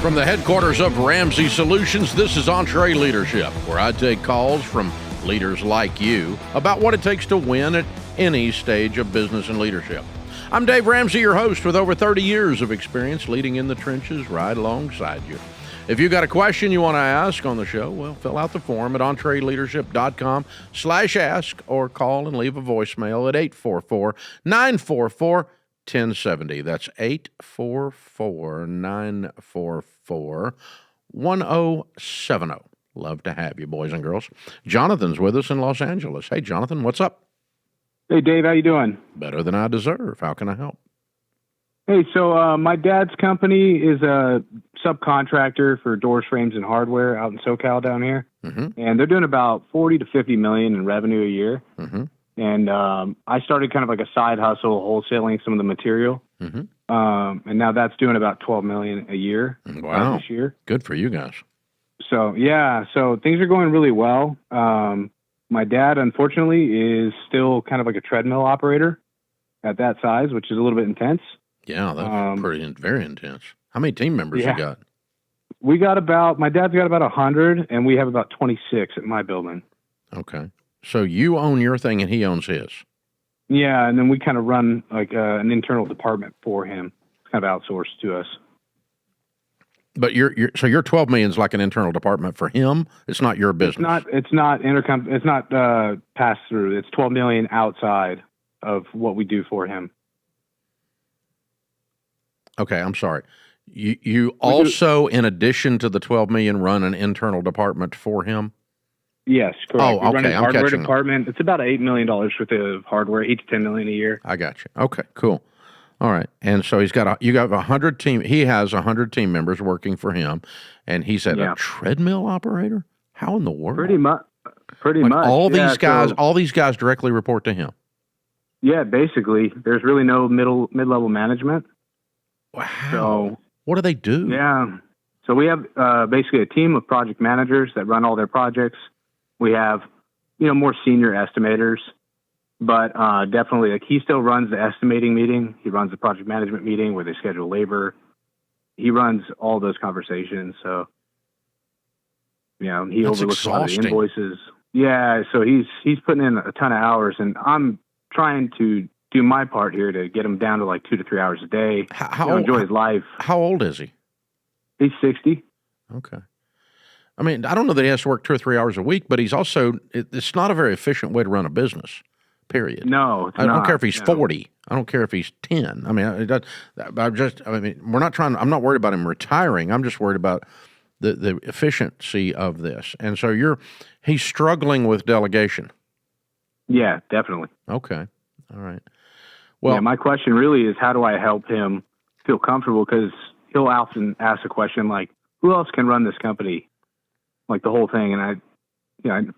From the headquarters of Ramsey Solutions, this is EntreLeadership, where I take calls from leaders like you about what it takes to win at any stage of business and leadership. I'm Dave Ramsey, your host, with over 30 years of experience leading in the trenches right alongside you. If you've got a question you want to ask on the show, well, fill out the form at EntreLeadership.com/ask or call and leave a voicemail at 844-944-1070. That's 844-944-1070. Love to have you, boys and girls. Jonathan's with us in Los Angeles. Hey, Jonathan, what's up? Hey, Dave, how you doing? Better than I deserve. How can I help? Hey, so my dad's company is a subcontractor for doors, frames, and hardware out in SoCal down here. Mm-hmm. And they're doing about 40 to 50 million in revenue a year. Mm-hmm. And I started kind of like a side hustle, wholesaling some of the material. Mm-hmm. And now that's doing about 12 million a year. Wow. This year. Good for you guys. So, yeah, so things are going really well. My dad, unfortunately, is still kind of like a treadmill operator at that size, which is a little bit intense. Yeah, that's very intense. How many team members you got? My dad's got about 100, and we have about 26 at my building. Okay. So you own your thing and he owns his. Yeah, and then we kind of run like an internal department for him, kind of outsourced to us. But so your 12 million is like an internal department for him. It's not your business. It's not pass through. It's 12 million outside of what we do for him. Okay, I'm sorry. You also, in addition to the 12 million, run an internal department for him? Yes, correct. Oh, okay. We run a hardware catching department. It's about $8 million worth of hardware, 8 to 10 million a year. I got you. Okay, cool. All right. And so you got 100 team. He has 100 team members working for him, and he's a treadmill operator. How in the world? Pretty much. All these guys directly report to him. Yeah, basically. There's really no mid-level management. Wow. So what do they do? Yeah. So we have basically a team of project managers that run all their projects. We have, more senior estimators, but definitely, like, he still runs the estimating meeting. He runs the project management meeting where they schedule labor. He runs all those conversations. So, he overlooks a lot of the invoices. Yeah. So he's putting in a ton of hours, and I'm trying to do my part here to get him down to like 2 to 3 hours a day. Enjoy his life. How old is he? He's 60. Okay. I mean, I don't know that he has to work 2 or 3 hours a week, but he's also, it's not a very efficient way to run a business, period. No, I don't care if he's 40. I don't care if he's 10. I mean, I'm not worried about him retiring. I'm just worried about the efficiency of this. And so he's struggling with delegation. Yeah, definitely. Okay. All right. Well, my question really is, how do I help him feel comfortable? Because he'll often ask a question like, who else can run this company? Like the whole thing. And I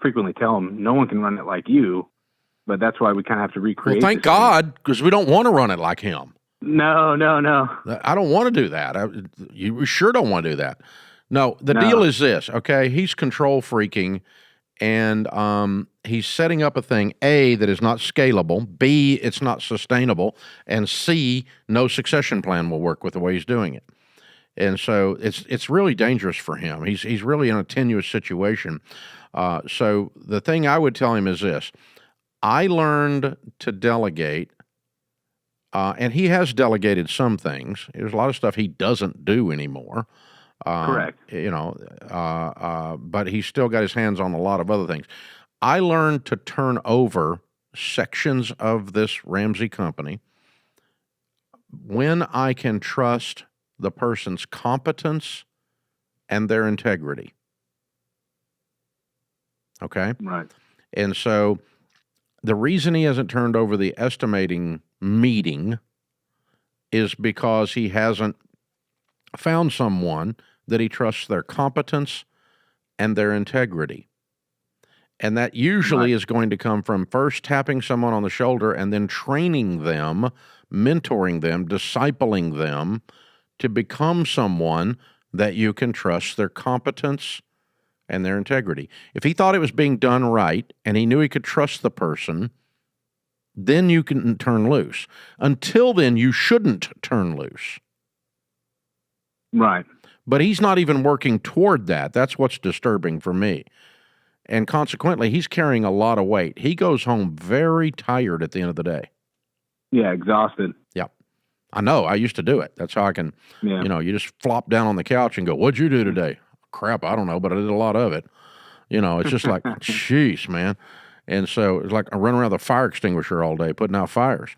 frequently tell him, no one can run it like you, but that's why we kind of have to recreate. Well, thank God, because we don't want to run it like him. No. I don't want to do that. You sure don't want to do that. No, the deal is this, okay? He's control freaking, and he's setting up a thing, A, that is not scalable, B, it's not sustainable, and C, no succession plan will work with the way he's doing it. And so it's really dangerous for him. He's really in a tenuous situation. So the thing I would tell him is this. I learned to delegate, and he has delegated some things. There's a lot of stuff he doesn't do anymore. Correct. But he's still got his hands on a lot of other things. I learned to turn over sections of this Ramsey company when I can trust the person's competence and their integrity. Okay? Right. And so the reason he hasn't turned over the estimating meeting is because he hasn't found someone that he trusts their competence and their integrity. And that usually is going to come from first tapping someone on the shoulder and then training them, mentoring them, discipling them to become someone that you can trust their competence and their integrity. If he thought it was being done right and he knew he could trust the person, then you can turn loose. Until then, you shouldn't turn loose. Right. But he's not even working toward that. That's what's disturbing for me. And consequently, he's carrying a lot of weight. He goes home very tired at the end of the day. Yeah, exhausted. Yeah. I know. I used to do it. That's how I can, you just flop down on the couch and go, "What'd you do today?" "Crap, I don't know, but I did a lot of it." It's just like, jeez, man. And so it's like I run around the fire extinguisher all day, putting out fires.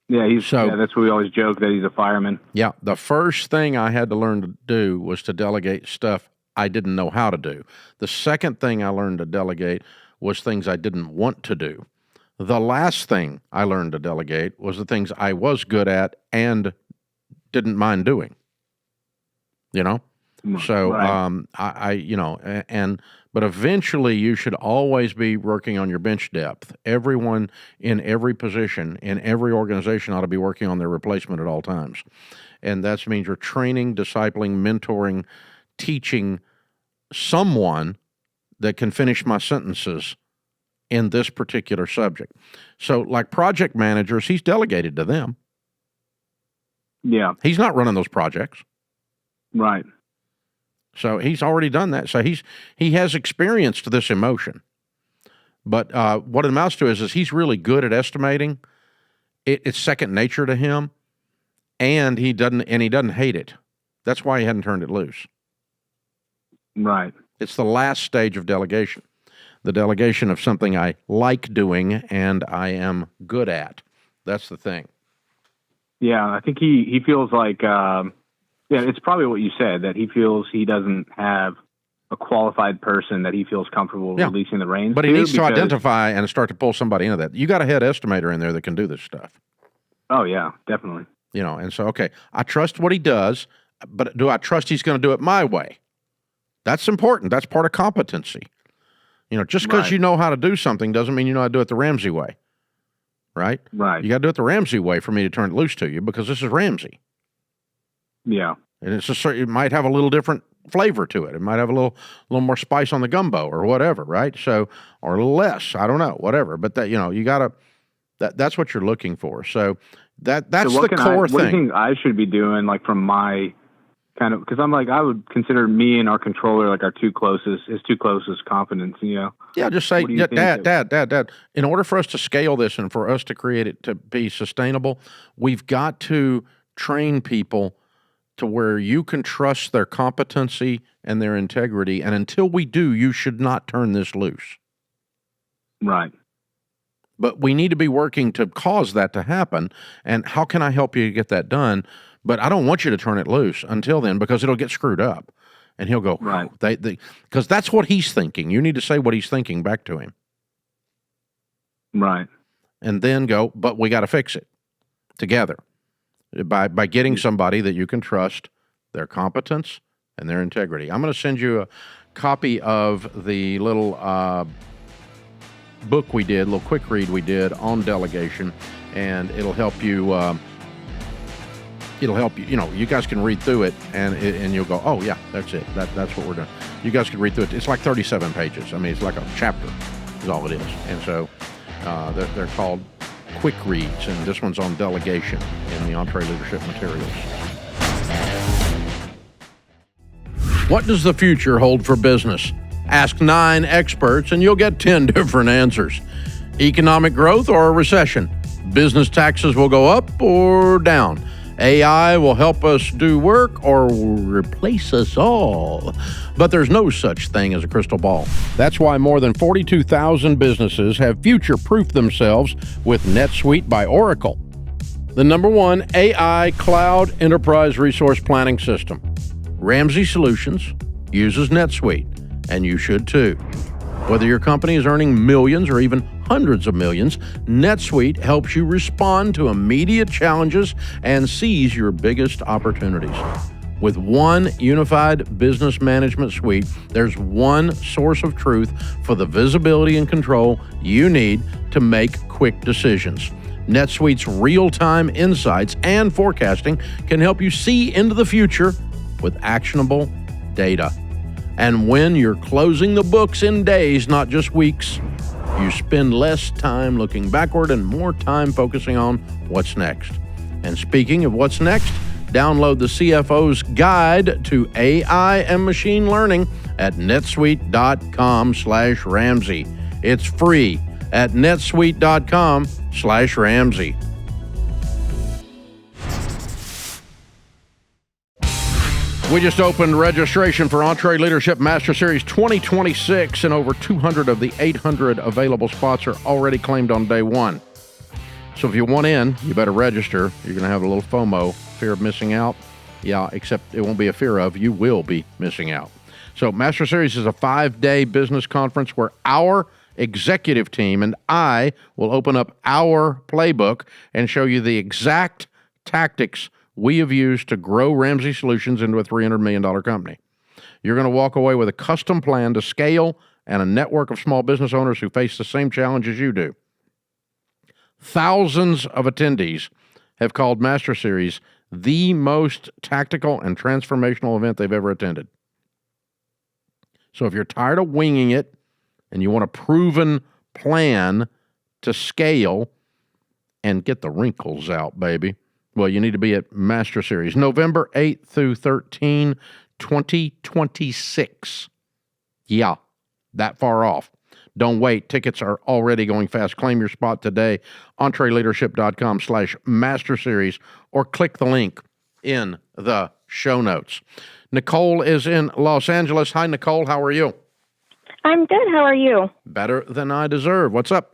Yeah, that's what we always joke, that he's a fireman. Yeah. The first thing I had to learn to do was to delegate stuff I didn't know how to do. The second thing I learned to delegate was things I didn't want to do. The last thing I learned to delegate was the things I was good at and didn't mind doing. So, Right. But eventually you should always be working on your bench depth. Everyone in every position, in every organization ought to be working on their replacement at all times. And that means you're training, discipling, mentoring, teaching someone that can finish my sentences in this particular subject. So like project managers, he's delegated to them. Yeah. He's not running those projects. Right. So he's already done that. So he has experienced this emotion. But what it amounts to is he's really good at estimating. It's second nature to him, and he doesn't hate it. That's why he hadn't turned it loose. Right. It's the last stage of delegation. The delegation of something I like doing and I am good at. That's the thing. Yeah, I think he feels like, it's probably what you said, that he feels he doesn't have a qualified person that he feels comfortable releasing the reins. But he needs to identify and start to pull somebody into that. You got a head estimator in there that can do this stuff. Oh, yeah, definitely. And so, okay, I trust what he does, but do I trust he's going to do it my way? That's important. That's part of competency. Just because you know how to do something doesn't mean you know how to do it the Ramsey way, right? Right. You got to do it the Ramsey way for me to turn it loose to you, because this is Ramsey. Yeah. And it might have a little different flavor to it. It might have a little more spice on the gumbo or whatever, right? So, or a little less. I don't know, whatever. But that you got to. That's what you're looking for. So that's the core thing. What do you think I should be doing, like from my kind of, because I'm like, I would consider me and our controller like his two closest confidants, Yeah, just say, Dad. In order for us to scale this and for us to create it to be sustainable, we've got to train people to where you can trust their competency and their integrity. And until we do, you should not turn this loose. Right. But we need to be working to cause that to happen. And how can I help you get that done? But I don't want you to turn it loose until then, because it'll get screwed up. And he'll go, right. Because that's what he's thinking. You need to say what he's thinking back to him. Right. And then go, but we got to fix it together by getting somebody that you can trust, their competence and their integrity. I'm going to send you a copy of the little book we did, little quick read we did on delegation, and it'll help you. You guys can read through it, and you'll go, oh yeah, that's it. That's what we're doing. You guys can read through it. It's like 37 pages. I mean, it's like a chapter is all it is. And so they're called quick reads, and this one's on delegation in the Entree Leadership materials. What does the future hold for business? Ask 9 experts and you'll get 10 different answers. Economic growth or a recession? Business taxes will go up or down? AI will help us do work or replace us all. But there's no such thing as a crystal ball. That's why more than 42,000 businesses have future-proofed themselves with NetSuite by Oracle, the #1 AI cloud enterprise resource planning system. Ramsey Solutions uses NetSuite, and you should too. Whether your company is earning millions or even hundreds of millions, NetSuite helps you respond to immediate challenges and seize your biggest opportunities. With one unified business management suite, there's one source of truth for the visibility and control you need to make quick decisions. NetSuite's real-time insights and forecasting can help you see into the future with actionable data. And when you're closing the books in days, not just weeks, you spend less time looking backward and more time focusing on what's next. And speaking of what's next, Download the CFO's Guide to AI and Machine Learning at netsuite.com/Ramsey. It's free at netsuite.com/Ramsey. We just opened registration for Entree Leadership Master Series 2026, and over 200 of the 800 available spots are already claimed on day one. So if you want in, you better register. You're going to have a little FOMO, fear of missing out. Yeah, except it won't be a fear of, you will be missing out. So Master Series is a 5-day business conference where our executive team and I will open up our playbook and show you the exact tactics we have used to grow Ramsey Solutions into a $300 million company. You're going to walk away with a custom plan to scale and a network of small business owners who face the same challenges you do. Thousands of attendees have called Master Series the most tactical and transformational event they've ever attended. So if you're tired of winging it and you want a proven plan to scale and get the wrinkles out, baby, well, you need to be at Master Series, November 8th through 13, 2026. Yeah, that far off. Don't wait. Tickets are already going fast. Claim your spot today. EntreLeadership.com/Master Series, or click the link in the show notes. Nicole is in Los Angeles. Hi, Nicole. How are you? I'm good. How are you? Better than I deserve. What's up?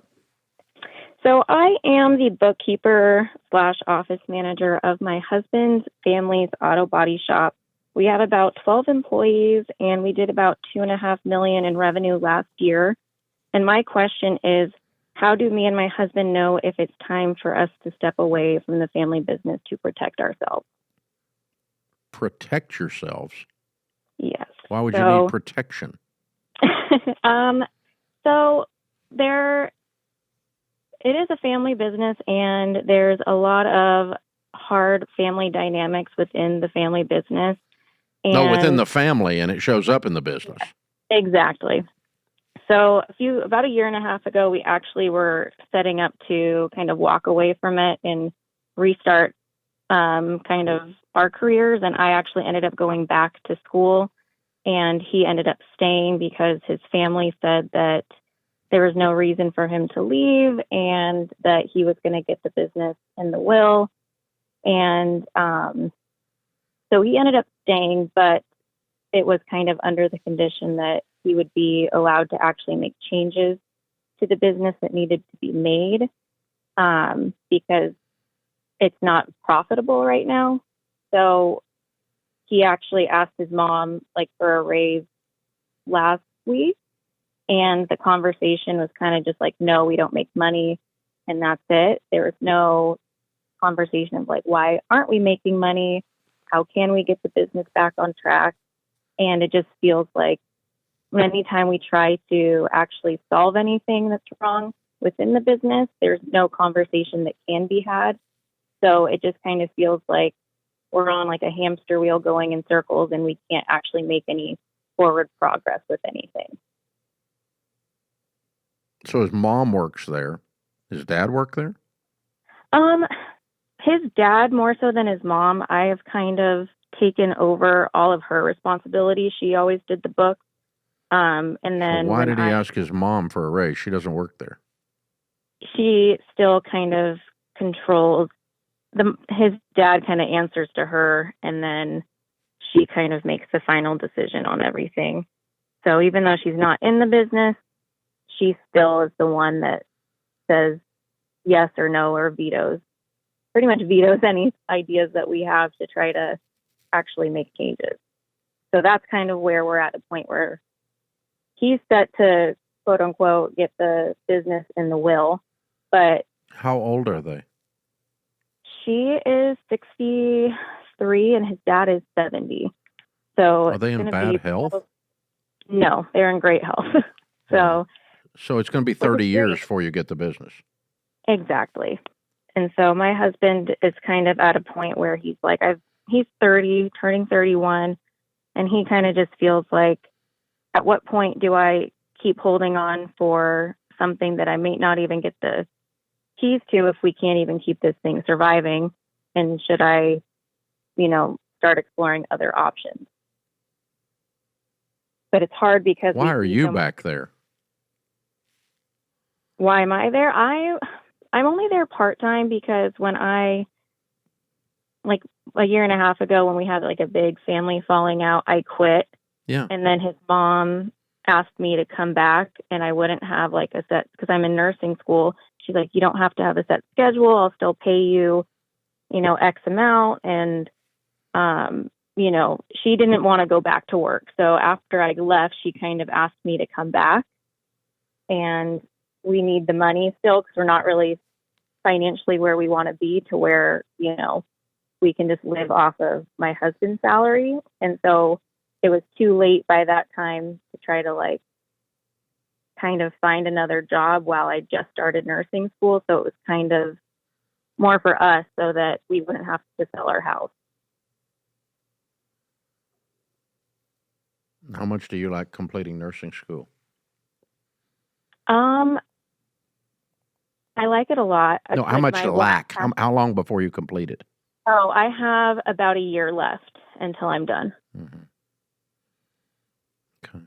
So I am the bookkeeper/office manager of my husband's family's auto body shop. We have about 12 employees, and we did about $2.5 million in revenue last year. And my question is, how do me and my husband know if it's time for us to step away from the family business to protect ourselves? Protect yourselves? Yes. Why would you need protection? So it is a family business, and there's a lot of hard family dynamics within the family business. No, within the family, and it shows up in the business. Exactly. So about a year and a half ago, we actually were setting up to kind of walk away from it and restart kind of our careers. And I actually ended up going back to school, and he ended up staying because his family said that there was no reason for him to leave and that he was going to get the business in the will. And so he ended up staying, but it was kind of under the condition that he would be allowed to actually make changes to the business that needed to be made because it's not profitable right now. So he actually asked his mom for a raise last week. And the conversation was kind of just like, no, we don't make money, and that's it. There was no conversation of why aren't we making money? How can we get the business back on track? And it just feels like anytime we try to actually solve anything that's wrong within the business, there's no conversation that can be had. So it just kind of feels like we're on a hamster wheel going in circles, and we can't actually make any forward progress with anything. So his mom works there. His dad work there? His dad more so than his mom. I have kind of taken over all of her responsibilities. She always did the books. And then why did he ask his mom for a raise? She doesn't work there. She still kind of controls his dad kind of answers to her, and then she kind of makes the final decision on everything. So even though she's not in the business, she still is the one that says yes or no, or pretty much vetoes any ideas that we have to try to actually make changes. So that's kind of where we're at a point where he's set to, quote unquote, get the business in the will. But how old are they? She is 63 and his dad is 70. So are they in bad health? No, they're in great health. So it's going to be 30 years before you get the business. Exactly. And so my husband is kind of at a point where he's he's 30, turning 31, and he kind of just feels like, at what point do I keep holding on for something that I may not even get the keys to if we can't even keep this thing surviving? And should I start exploring other options. But it's hard because why are you back there? Why am I there? I'm only there part-time because when like a year and a half ago when we had like a big family falling out, I quit. Yeah. And then his mom asked me to come back, and I wouldn't have like a set, because I'm in nursing school. She's like, you don't have to have a set schedule. I'll still pay you, X amount. And, she didn't want to go back to work. So after I left, she kind of asked me to come back, and we need the money still because we're not really financially where we want to be to where, we can just live off of my husband's salary. And so it was too late by that time to try to like kind of find another job while I just started nursing school. So it was kind of more for us so that we wouldn't have to sell our house. How much do you like completing nursing school? I like it a lot. No, how much do you lack? How long before you complete it? Oh, I have about a year left until I'm done. Mm-hmm. Okay.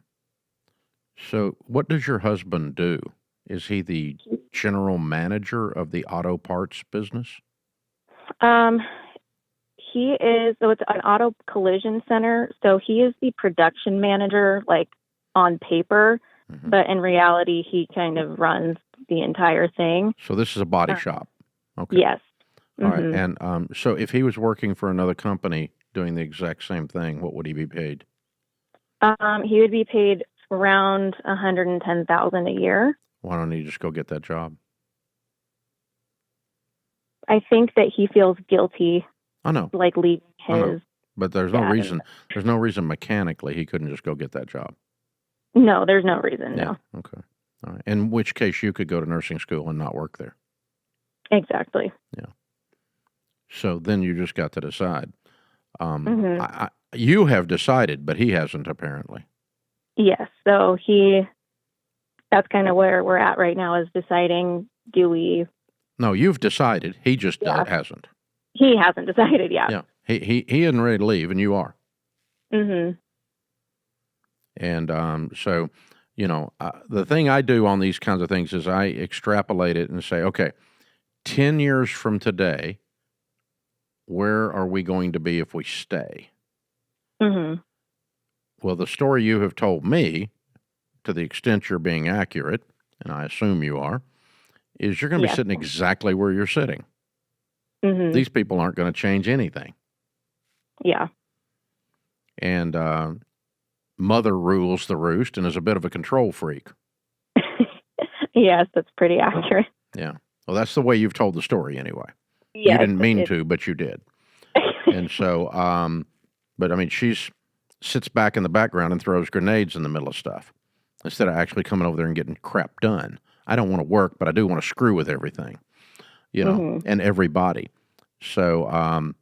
So what does your husband do? Is he the general manager of the auto parts business? He is, so it's an auto collision center. So he is the production manager, like on paper, Mm-hmm. but in reality, he kind of runs the entire thing. So this is a body shop. Okay. Yes. All right. And so if he was working for another company doing the exact same thing, what would he be paid? He would be paid around $110,000 a year. Why don't he just go get that job? I think that he feels guilty. I know. Like leaving his. But there's no reason. There's no reason mechanically he couldn't just go get that job. No, there's no reason. Yeah. No. Okay. All right. In which case you could go to nursing school and not work there. Exactly. Yeah. So then you just got to decide. Mm-hmm. You have decided, but he hasn't apparently. Yes. So that's kind of where we're at right now, is deciding, do we? No, you've decided. He just hasn't. He hasn't decided yet. Yeah. He isn't ready to leave, and you are. Mm-hmm. And so, the thing I do on these kinds of things is I extrapolate it and say, okay, 10 years from today, where are we going to be if we stay? Mm-hmm. Well, the story you have told me, to the extent you're being accurate, and I assume you are, is you're going to be sitting exactly where you're sitting. Mm-hmm. These people aren't going to change anything. Yeah. And mother rules the roost and is a bit of a control freak. Yes, that's pretty accurate. Yeah. Well, that's the way you've told the story anyway. Yes, you didn't mean to, but you did. And so, but I mean, sits back in the background and throws grenades in the middle of stuff instead of actually coming over there and getting crap done. I don't want to work, but I do want to screw with everything, and everybody. So,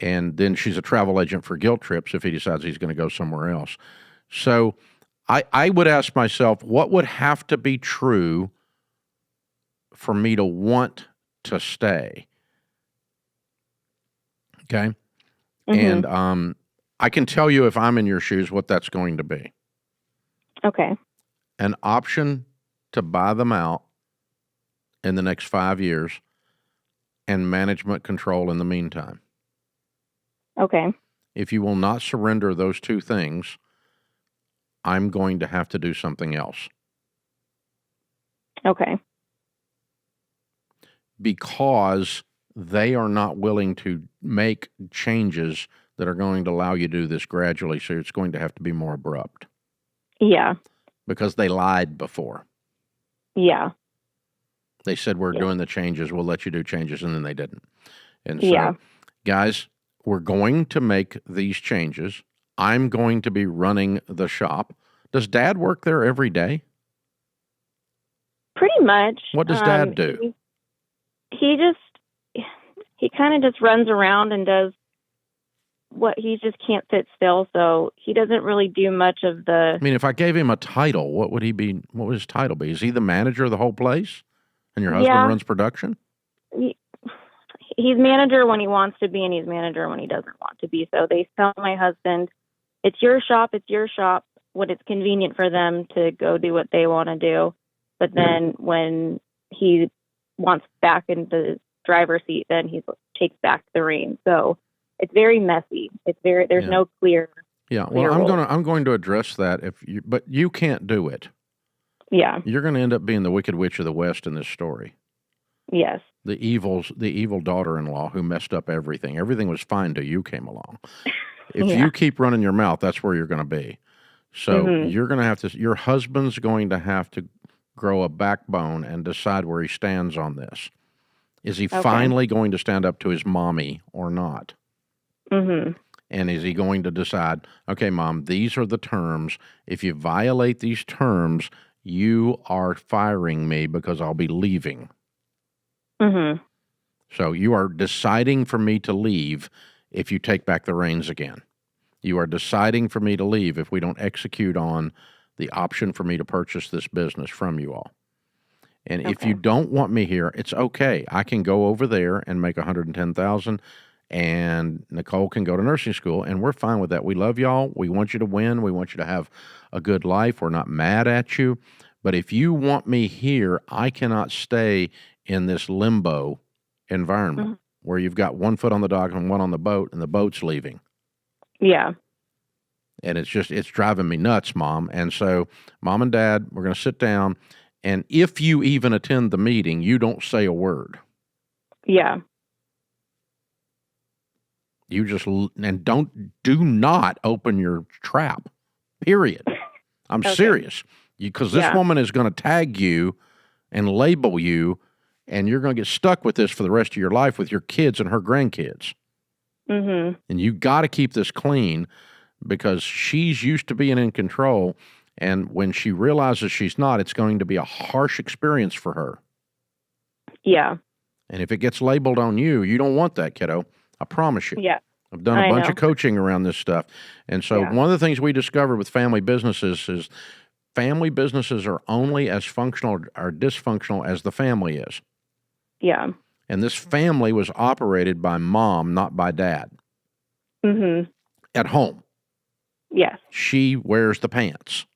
and then she's a travel agent for guilt trips if he decides he's going to go somewhere else. So I would ask myself, what would have to be true for me to want to stay? Okay. Mm-hmm. And I can tell you if I'm in your shoes what that's going to be. Okay. An option to buy them out in the next 5 years and management control in the meantime. Okay. If you will not surrender those two things, I'm going to have to do something else. Okay. Because they are not willing to make changes that are going to allow you to do this gradually, so it's going to have to be more abrupt. Yeah. Because they lied before. Yeah. They said, we're doing the changes, we'll let you do changes, and then they didn't. And so, guys, we're going to make these changes. I'm going to be running the shop. Does Dad work there every day? Pretty much. What does Dad do? He kind of just runs around and does he just can't sit still, so he doesn't really do much of the... I mean, if I gave him a title, what would he be? What would his title be? Is he the manager of the whole place? And your husband runs production? he's manager when he wants to be, and he's manager when he doesn't want to be. So they tell my husband, it's your shop when it's convenient for them to go do what they want to do. But then when he wants back in the driver's seat, then he takes back the reins. So it's very messy. There's no clear. Yeah. clear Well, rule. I'm going to address that but you can't do it. Yeah. You're going to end up being the Wicked Witch of the West in this story. Yes. The evil daughter-in-law who messed up everything. Everything was fine till you came along. If you keep running your mouth, that's where you're going to be. So you're going to have to, your husband's going to have to grow a backbone and decide where he stands on this. Is he finally going to stand up to his mommy or not? Mm-hmm. And is he going to decide, okay, Mom, these are the terms. If you violate these terms, you are firing me because I'll be leaving. Mm-hmm. So you are deciding for me to leave if you take back the reins again. You are deciding for me to leave if we don't execute on the option for me to purchase this business from you all. And if you don't want me here, it's okay. I can go over there and make $110,000, and Nicole can go to nursing school, and we're fine with that. We love y'all. We want you to win. We want you to have a good life. We're not mad at you. But if you want me here, I cannot stay in this limbo environment where you've got one foot on the dock and one on the boat, and the boat's leaving. Yeah. And it's driving me nuts, Mom. And so, Mom and Dad, we're going to sit down, and if you even attend the meeting, you don't say a word. Yeah. You just, and do not open your trap, period. I'm serious. Because this woman is going to tag you and label you, and you're going to get stuck with this for the rest of your life with your kids and her grandkids. Mm-hmm. And you got to keep this clean because she's used to being in control. And when she realizes she's not, it's going to be a harsh experience for her. Yeah. And if it gets labeled on you, you don't want that, kiddo. I promise you. Yeah. I've done a bunch of coaching around this stuff. And so one of the things we discovered with family businesses is family businesses are only as functional or dysfunctional as the family is. Yeah. And this family was operated by Mom, not by Dad. Mm-hmm. At home. Yes. She wears the pants.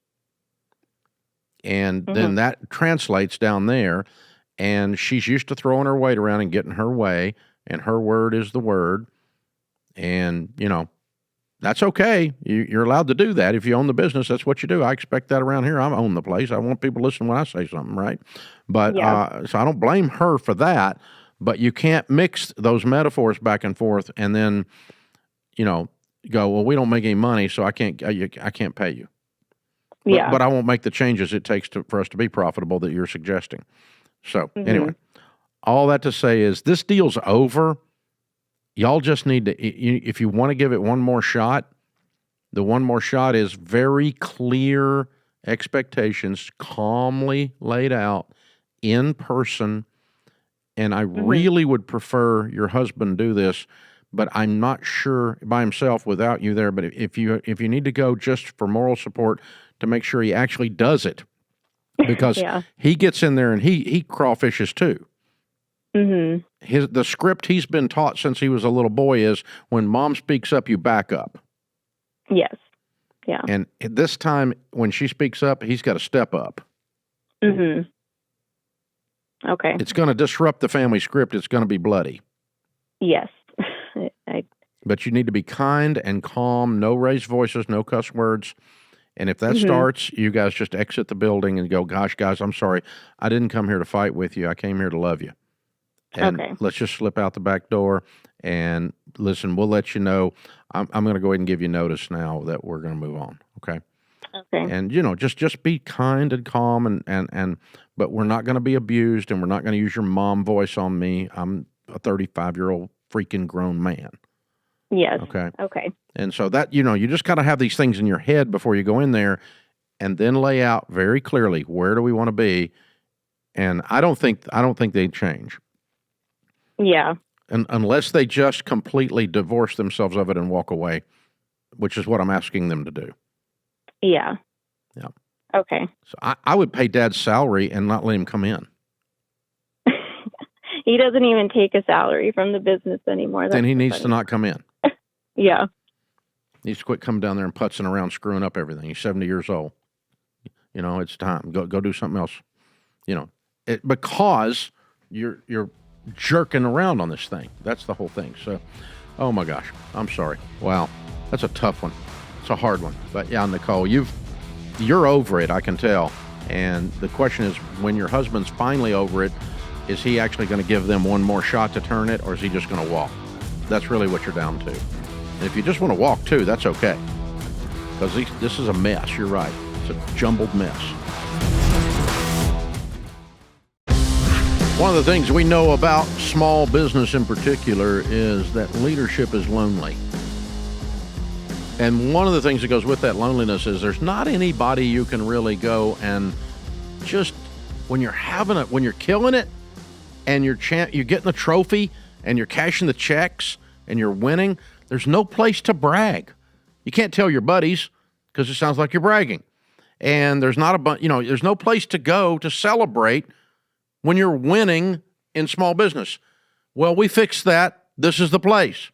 And then that translates down there, and she's used to throwing her weight around and getting her way, and her word is the word. And, that's okay. You're allowed to do that. If you own the business, that's what you do. I expect that around here. I own the place. I want people to listen when I say something, right? But so I don't blame her for that. But you can't mix those metaphors back and forth and then, go, well, we don't make any money, so I can't pay you. But I won't make the changes it takes for us to be profitable that you're suggesting. So anyway, all that to say is this deal's over. Y'all just need to, if you want to give it one more shot, the one more shot is very clear expectations, calmly laid out in person. And I really would prefer your husband do this, but I'm not sure by himself without you there. But if you need to go just for moral support to make sure he actually does it, because he gets in there and he crawfishes too. Mm-hmm. The script he's been taught since he was a little boy is when Mom speaks up, you back up. Yes. Yeah. And this time when she speaks up, he's got to step up. Mm-hmm. Okay. It's going to disrupt the family script. It's going to be bloody. Yes. But you need to be kind and calm, no raised voices, no cuss words. And if that starts, you guys just exit the building and go, gosh, guys, I'm sorry. I didn't come here to fight with you. I came here to love you. And let's just slip out the back door and listen, we'll let you know. I'm going to go ahead and give you notice now that we're going to move on. Okay. Okay. And, just be kind and calm but we're not going to be abused and we're not going to use your mom voice on me. I'm a 35-year-old freaking grown man. Yes. Okay. Okay. And so that, you just got to have these things in your head before you go in there and then lay out very clearly, where do we want to be? And I don't think they'd change. Yeah. And unless they just completely divorce themselves of it and walk away, which is what I'm asking them to do. Yeah. Yeah. Okay. So I would pay Dad's salary and not let him come in. He doesn't even take a salary from the business anymore. Then he needs to not come in. Yeah. He needs to quit coming down there and putzing around, screwing up everything. He's 70 years old. It's time. Go do something else. Because you're jerking around on this thing. That's the whole thing. So, oh my gosh, I'm sorry. Wow, that's a tough one. It's a hard one. But yeah, Nicole, you're over it, I can tell. And the question is, when your husband's finally over it, is he actually going to give them one more shot to turn it, or is he just going to walk? That's really what you're down to. And if you just want to walk too, that's okay. Because this is a mess. You're right. It's a jumbled mess. One of the things we know about small business in particular is that leadership is lonely. And one of the things that goes with that loneliness is there's not anybody you can really go and just, when you're killing it and you're getting the trophy and you're cashing the checks and you're winning, there's no place to brag. You can't tell your buddies because it sounds like you're bragging. And there's there's no place to go to celebrate when you're winning in small business. Well, we fixed that. This is the place.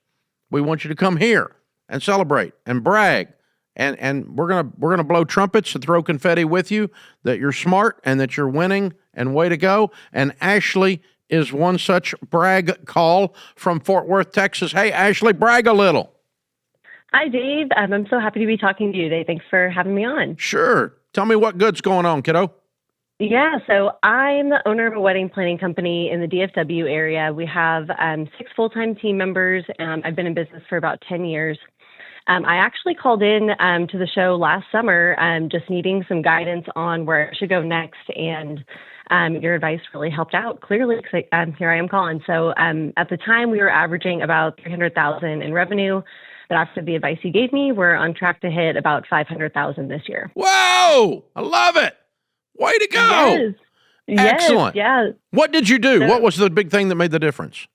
We want you to come here and celebrate and brag. And we're gonna blow trumpets and throw confetti with you that you're smart and that you're winning and way to go. And Ashley is one such brag call from Fort Worth, Texas. Hey, Ashley, brag a little. Hi, Dave. I'm so happy to be talking to you today. Thanks for having me on. Sure. Tell me what good's going on, kiddo. Yeah, so I'm the owner of a wedding planning company in the DFW area. We have 6 full-time team members. I've been in business for about 10 years. I actually called in to the show last summer, just needing some guidance on where I should go next, and your advice really helped out clearly. Here I am calling. So at the time, we were averaging about $300,000 in revenue. But after the advice you gave me, we're on track to hit about $500,000 this year. Whoa! I love it. Way to go. Yes. Excellent. Yes. What did you do? What was the big thing that made the difference?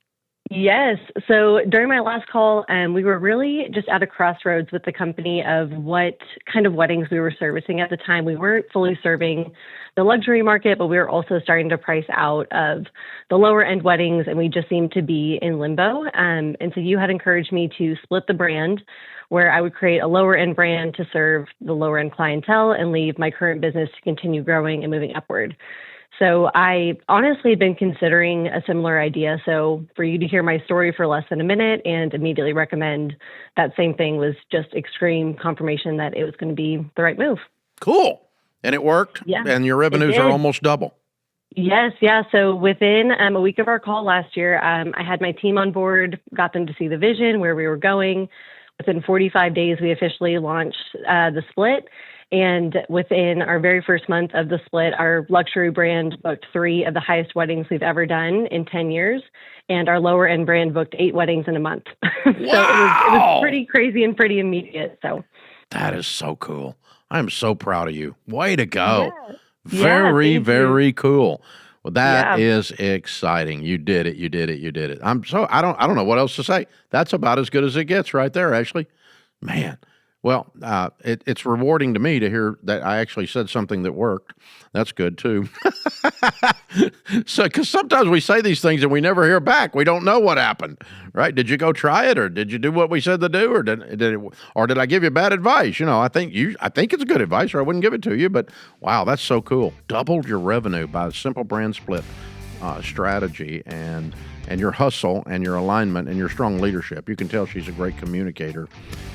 Yes. So during my last call, we were really just at a crossroads with the company of what kind of weddings we were servicing at the time. We weren't fully serving the luxury market, but we were also starting to price out of the lower end weddings, and we just seemed to be in limbo. And so you had encouraged me to split the brand, where I would create a lower end brand to serve the lower end clientele and leave my current business to continue growing and moving upward. So I honestly had been considering a similar idea. So for you to hear my story for less than a minute and immediately recommend that same thing was just extreme confirmation that it was going to be the right move. Cool. And it worked? Yeah. And your revenues are almost double? Yes. Yeah. So within a week of our call last year, I had my team on board, got them to see the vision, where we were going. Within 45 days, we officially launched the split. And within our very first month of the split, our luxury brand booked 3 of the highest weddings we've ever done in 10 years. And our lower end brand booked 8 weddings in a month. So it was pretty crazy and pretty immediate. So that is so cool. I'm so proud of you. Way to go. Yeah. Very cool. Well, that is exciting. You did it. You did it. You did it. I don't know what else to say. That's about as good as it gets right there, Ashley. Man. Well, it's rewarding to me to hear that I actually said something that worked. That's good too. So, because sometimes we say these things and we never hear back. We don't know what happened, right? Did you go try it, or did you do what we said to do, or did I give you bad advice? I think it's good advice, or I wouldn't give it to you. But wow, that's so cool. Doubled your revenue by a simple brand split strategy and your hustle and your alignment and your strong leadership. You can tell she's a great communicator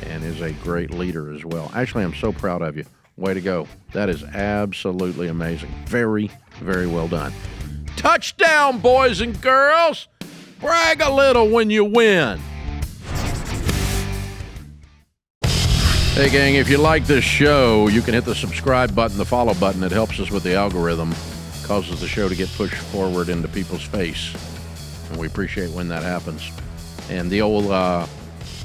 and is a great leader as well. Ashley, I'm so proud of you. Way to go. That is absolutely amazing. Very, very well done. Touchdown, boys and girls. Brag a little when you win. Hey, gang, if you like this show, you can hit the subscribe button, the follow button. It helps us with the algorithm, causes the show to get pushed forward into people's face. And we appreciate when that happens. And the old,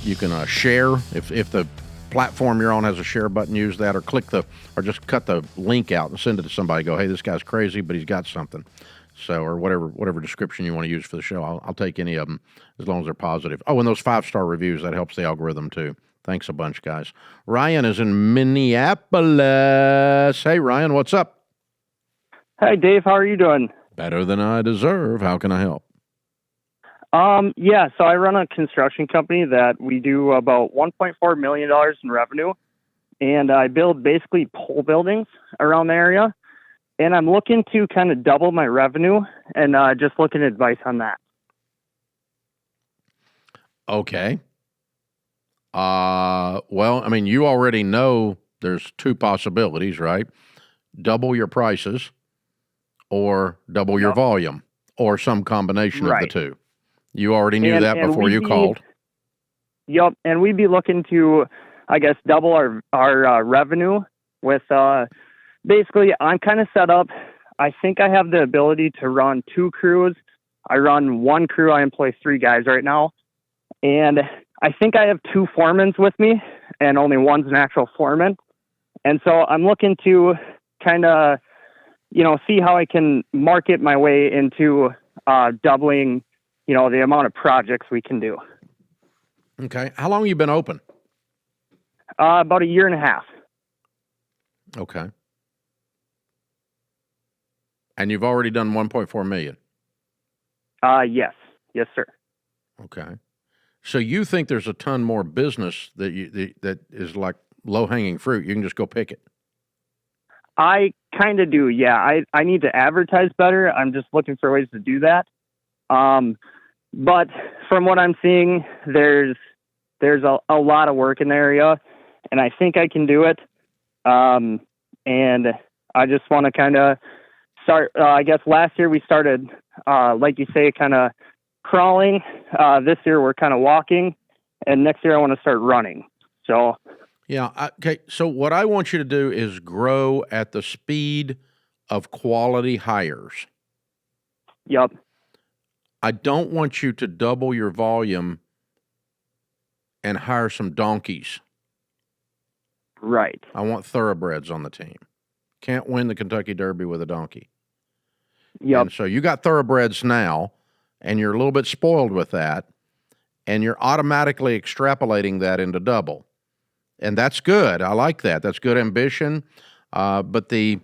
you can share if the platform you're on has a share button. Use that, or just cut the link out and send it to somebody. Go, hey, this guy's crazy, but he's got something. So, or whatever description you want to use for the show. I'll take any of them as long as they're positive. Oh, and those 5-star reviews, that helps the algorithm too. Thanks a bunch, guys. Ryan is in Minneapolis. Hey, Ryan, what's up? Hi, Dave. How are you doing? Better than I deserve. How can I help? Yeah, so I run a construction company that we do about $1.4 million in revenue, and I build basically pole buildings around the area, and I'm looking to kind of double my revenue and just looking at advice on that. Okay. Well, I mean, you already know there's two possibilities, right? Double your prices or double your volume or some combination of the two. You already knew that before you called. Yep, and we'd be looking to, I guess, double our revenue with basically, I'm kind of set up. I think I have the ability to run 2 crews. I run 1 crew. I employ 3 guys right now. And I think I have 2 foremans with me, and only one's an actual foreman. And so I'm looking to kind of, see how I can market my way into doubling, the amount of projects we can do. Okay. How long have you been open? About 1.5 years. Okay. And you've already done 1.4 million? Yes. Yes, sir. Okay. So you think there's a ton more business that is like low-hanging fruit. You can just go pick it. I kind of do, yeah. I need to advertise better. I'm just looking for ways to do that. But from what I'm seeing, there's a lot of work in the area, and I think I can do it. And I just want to kind of start, I guess last year we started, like you say, kind of crawling. This year we're kind of walking, and next year I want to start running. So yeah, okay. So what I want you to do is grow at the speed of quality hires. Yep. I don't want you to double your volume and hire some donkeys. Right. I want thoroughbreds on the team. Can't win the Kentucky Derby with a donkey. Yep. And so you got thoroughbreds now, and you're a little bit spoiled with that, and you're automatically extrapolating that into double. And that's good. I like that. That's good ambition. But the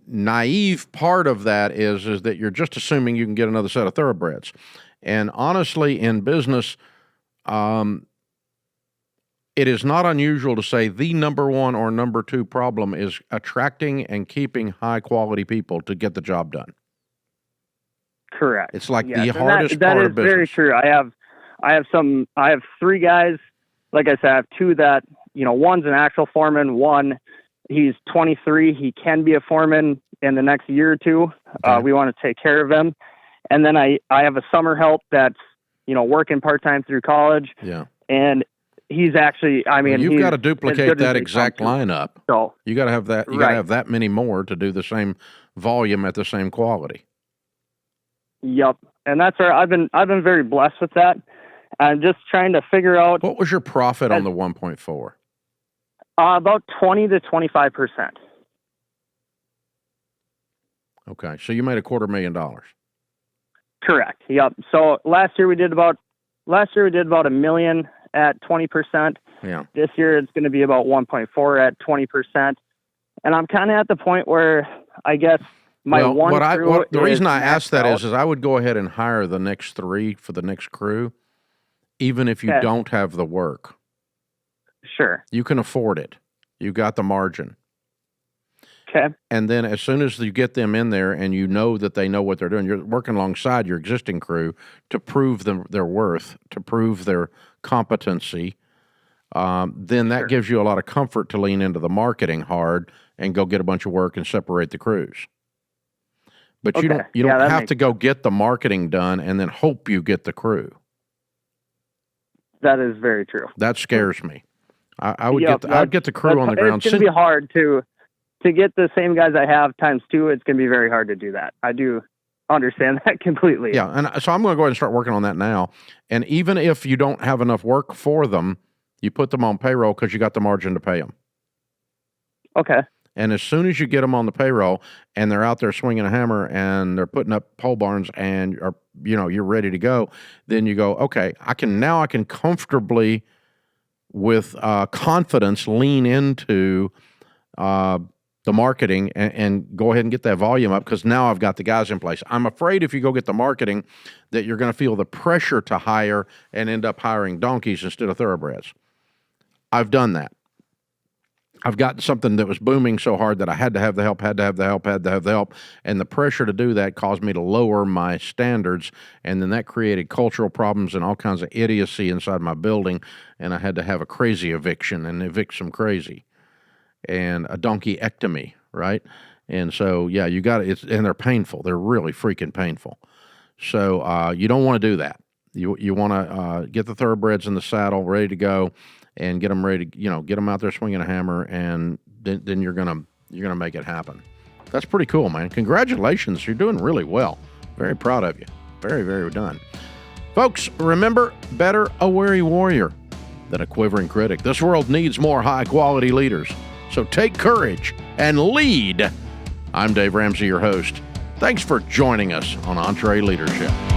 naive part of that is that you're just assuming you can get another set of thoroughbreds. And honestly, in business, it is not unusual to say the number 1 or number 2 problem is attracting and keeping high-quality people to get the job done. Correct. It's like the hardest that part is of business. Very true. I have 3 guys. Like I said, I have 2 that, one's an actual foreman. One, he's 23. He can be a foreman in the next year or 2. Okay. We want to take care of him. And then I have a summer help that's, working part-time through college. Yeah. And he's actually, you've got to duplicate that exact lineup. So you got to have that. You got to have that many more to do the same volume at the same quality. Yep, and that's where I've been very blessed with that. I'm just trying to figure out what was your profit on the 1.4. About 20 to 25%. Okay, so you made $250,000. Correct. Yep. So last year we did about $1 million at 20%. Yeah. This year it's going to be about 1.4 at 20%. And I'm kind of at the point where I guess the reason I asked that is I would go ahead and hire the next 3 for the next crew, even if you don't have the work. Sure. You can afford it. You got the margin. Okay. And then as soon as you get them in there and you know that they know what they're doing, you're working alongside your existing crew to prove their worth, to prove their competency, then that gives you a lot of comfort to lean into the marketing hard and go get a bunch of work and separate the crews. But you don't have to go get the marketing done and then hope you get the crew. That is very true. That scares me. I'd get the crew on the ground. It's going to be hard to get the same guys I have times 2. It's going to be very hard to do that. I do understand that completely. Yeah, and so I'm going to go ahead and start working on that now. And even if you don't have enough work for them, you put them on payroll because you got the margin to pay them. Okay. And as soon as you get them on the payroll and they're out there swinging a hammer and they're putting up pole barns and you're ready to go, then you go, okay, I can comfortably with confidence lean into the marketing and go ahead and get that volume up, because now I've got the guys in place. I'm afraid if you go get the marketing that you're going to feel the pressure to hire and end up hiring donkeys instead of thoroughbreds. I've done that. I've gotten something that was booming so hard that I had to have the help, and the pressure to do that caused me to lower my standards, and then that created cultural problems and all kinds of idiocy inside my building, and I had to have a crazy eviction and evict some crazy. And a donkeyectomy, right? And so, yeah, you got it. And they're painful. They're really freaking painful. So you don't want to do that. You want to get the thoroughbreds in the saddle, ready to go, and get them ready to, get them out there swinging a hammer, and then you're gonna make it happen. That's pretty cool, man. Congratulations. You're doing really well. Very proud of you. Very, very done. Folks, remember, better a wary warrior than a quivering critic. This world needs more high-quality leaders. So take courage and lead. I'm Dave Ramsey, your host. Thanks for joining us on EntreLeadership.